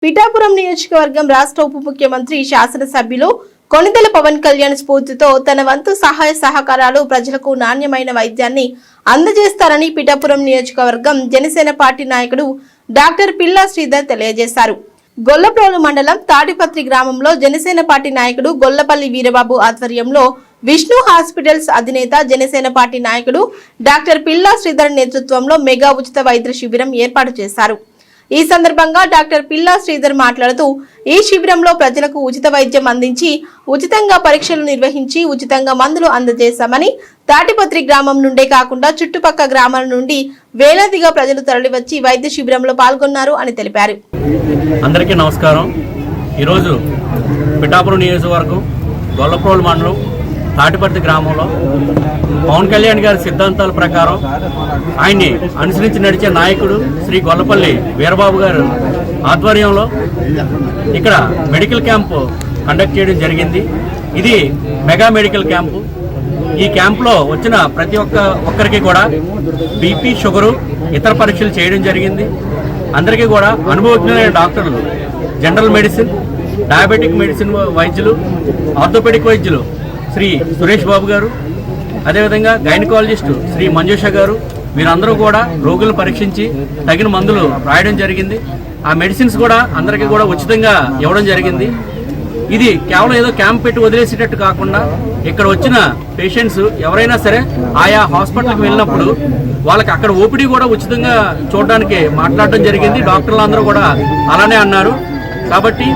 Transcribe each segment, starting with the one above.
పిఠాపురం నియోజకవర్గం రాష్ట్ర ఉప ముఖ్యమంత్రి శాసనసభ్యులు కొణిదెల పవన్ కళ్యాణ్ స్ఫూర్తితో తన వంతు సహాయ సహకారాలు ప్రజలకు నాణ్యమైన వైద్యాన్ని అందజేస్తారని పిఠాపురం నియోజకవర్గం జనసేన పార్టీ నాయకుడు డాక్టర్ పిల్లా శ్రీధర్ తెలియజేశారు. గొల్లప్రోలు మండలం తాడిపత్రి గ్రామంలో జనసేన పార్టీ నాయకుడు గొల్లపల్లి వీరబాబు ఆధ్వర్యంలో విష్ణు హాస్పిటల్స్ అధినేత జనసేన పార్టీ నాయకుడు డాక్టర్ పిల్లా శ్రీధర్ నేతృత్వంలో మెగా ఉచిత వైద్య శిబిరం ఏర్పాటు చేశారు. ఈ సందర్భంగా డాక్టర్ పిల్లా శ్రీధర్ మాట్లాడుతూ ఈ శిబిరంలో ప్రజలకు ఉచిత వైద్యం అందించి ఉచితంగా పరీక్షలు నిర్వహించి ఉచితంగా మందులు అందజేశామని, తాటిపత్రి గ్రామం నుండే కాకుండా చుట్టుపక్కల గ్రామాల నుండి వేలాదిగా ప్రజలు తరలివచ్చి వైద్య శిబిరంలో పాల్గొన్నారు అని తెలిపారు. అందరికీ నమస్కారం. ఈరోజు పిఠాపురం నియోజకవర్గం గొల్లప్రోలు మండలం తాటిపత్రి గ్రామంలో పవన్ కళ్యాణ్ గారి సిద్ధాంతాల ప్రకారం ఆయన్ని అనుసరించి నడిచే నాయకుడు శ్రీ గొల్లపల్లి వీరబాబు గారు ఆధ్వర్యంలో ఇక్కడ మెడికల్ క్యాంపు కండక్ట్ చేయడం జరిగింది. ఇది మెగా మెడికల్ క్యాంపు. ఈ క్యాంపులో వచ్చిన ప్రతి ఒక్కరికి కూడా బీపీ, షుగరు, ఇతర పరీక్షలు చేయడం జరిగింది. అందరికీ కూడా అనుభవజ్ఞులైన డాక్టర్లు, జనరల్ మెడిసిన్, డయాబెటిక్ మెడిసిన్ వైద్యులు, ఆర్థోపెడిక్ వైద్యులు శ్రీ సురేష్ బాబు గారు, అదేవిధంగా గైనకాలజిస్టు శ్రీ మంజుష గారు, వీరందరూ కూడా రోగులను పరీక్షించి తగిన మందులు రాయడం జరిగింది. ఆ మెడిసిన్స్ కూడా అందరికీ కూడా ఉచితంగా ఇవ్వడం జరిగింది. ఇది కేవలం ఏదో క్యాంప్ పెట్టి వదిలేసేటట్టు కాకుండా ఇక్కడ వచ్చిన పేషెంట్స్ ఎవరైనా సరే ఆయా హాస్పిటల్కి వెళ్ళినప్పుడు వాళ్ళకి అక్కడ ఓపీడీ కూడా ఉచితంగా చూడడానికి మాట్లాడడం జరిగింది. డాక్టర్లు అందరూ కూడా అలానే అన్నారు. కాబట్టి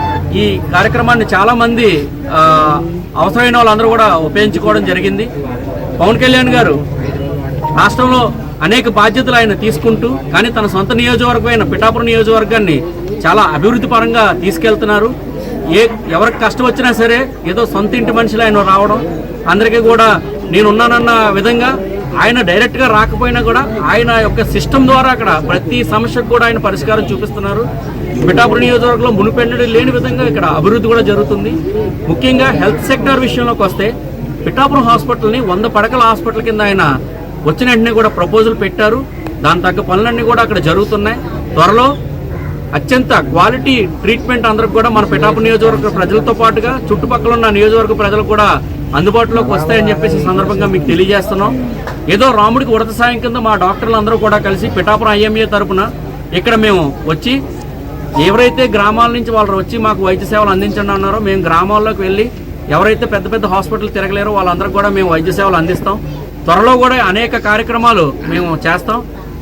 ఈ కార్యక్రమాన్ని చాలామంది అవసరమైన వాళ్ళందరూ కూడా ఉపయోగించుకోవడం జరిగింది. పవన్ కళ్యాణ్ గారు రాష్ట్రంలో అనేక బాధ్యతలు ఆయన తీసుకుంటూ కానీ తన సొంత నియోజకవర్గమైన పిఠాపురం నియోజకవర్గాన్ని చాలా అభివృద్ధి పరంగా తీసుకెళ్తున్నారు. ఎవరికి కష్టం వచ్చినా సరే ఏదో సొంత ఇంటి మనుషులు ఆయన రావడం, అందరికీ కూడా నేనున్నానన్న విధంగా ఆయన డైరెక్ట్గా రాకపోయినా కూడా ఆయన యొక్క సిస్టమ్ ద్వారా అక్కడ ప్రతి సమస్యకు కూడా ఆయన పరిష్కారం చూపిస్తున్నారు. పిఠాపురం నియోజకవర్గంలో మునుపెన్నడూ లేని విధంగా ఇక్కడ అభివృద్ధి కూడా జరుగుతుంది. ముఖ్యంగా హెల్త్ సెక్టర్ విషయంలోకి వస్తే పిఠాపురం హాస్పిటల్ని 100 పడకల హాస్పిటల్ కింద ఆయన వచ్చిన వెంటనే కూడా ప్రపోజల్ పెట్టారు. దాని తగ్గ పనులన్నీ కూడా అక్కడ జరుగుతున్నాయి. త్వరలో అత్యంత క్వాలిటీ ట్రీట్మెంట్ అందరికి కూడా మన పిఠాపురం నియోజకవర్గ ప్రజలతో పాటుగా చుట్టుపక్కల ఉన్న నియోజకవర్గ ప్రజలకు కూడా అందుబాటులోకి వస్తాయని చెప్పేసి సందర్భంగా మీకు తెలియజేస్తున్నాం. ఏదో రాముడికి ఉడత సాయం కింద మా డాక్టర్లు అందరూ కూడా కలిసి పిఠాపురం ఐఎంఏ తరఫున ఇక్కడ మేము వచ్చి ఎవరైతే గ్రామాల నుంచి వాళ్ళు వచ్చి మాకు వైద్య సేవలు అందించండి అన్నారో మేము గ్రామాల్లోకి వెళ్ళి ఎవరైతే పెద్ద పెద్ద హాస్పిటల్ తిరగలేరో వాళ్ళందరికీ కూడా మేము వైద్య సేవలు అందిస్తాం. త్వరలో కూడా అనేక కార్యక్రమాలు మేము చేస్తాం.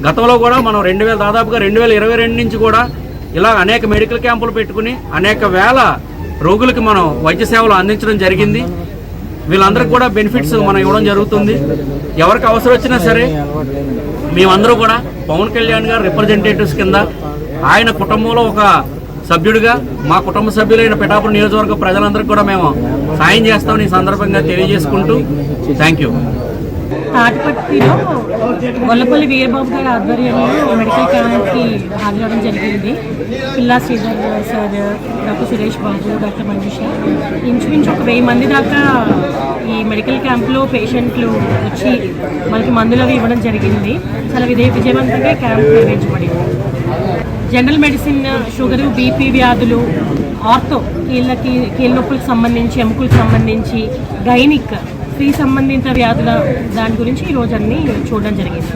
గతంలో కూడా మనం దాదాపుగా 2022 నుంచి కూడా ఇలా అనేక మెడికల్ క్యాంపులు పెట్టుకుని అనేక వేల రోగులకి మనం వైద్య సేవలు అందించడం జరిగింది. వీళ్ళందరికీ కూడా బెనిఫిట్స్ మనం ఇవ్వడం జరుగుతుంది. ఎవరికి అవసరం వచ్చినా సరే మేమందరూ కూడా పవన్ కళ్యాణ్ గారు రిప్రజెంటేటివ్స్ కింద ఆయన కుటుంబంలో ఒక సభ్యుడిగా మా కుటుంబ సభ్యులైన పిఠాపురం నియోజకవర్గ ప్రజలందరికీ కూడా మేము సాయం చేస్తామని ఈ సందర్భంగా తెలియజేసుకుంటూ థ్యాంక్ యూ. తాటిపత్రిలో గొల్లపల్లి వీరబాబు గారి ఆధ్వర్యంలో మెడికల్ క్యాంప్కి హాజరవడం జరిగింది. పిల్లా Sridhar sir, doctor Suresh Babu, doctor Manjusha, ఇంచుమించు ఒక 1000 మంది దాకా ఈ మెడికల్ క్యాంప్లో పేషెంట్లు వచ్చి మనకి మందులు అవి ఇవ్వడం జరిగింది. చాలా విజయవంతంగా క్యాంప్ నిర్వహించబడింది. జనరల్ మెడిసిన్, షుగరు, బీపీ వ్యాధులు, ఆర్థో కీళ్ళ నొప్పులకు సంబంధించి, ఎముకలకు సంబంధించి, గైనిక్, స్త్రీ సంబంధిత వ్యాధుల దాని గురించి ఈరోజు అన్నీ చూడడం జరిగింది.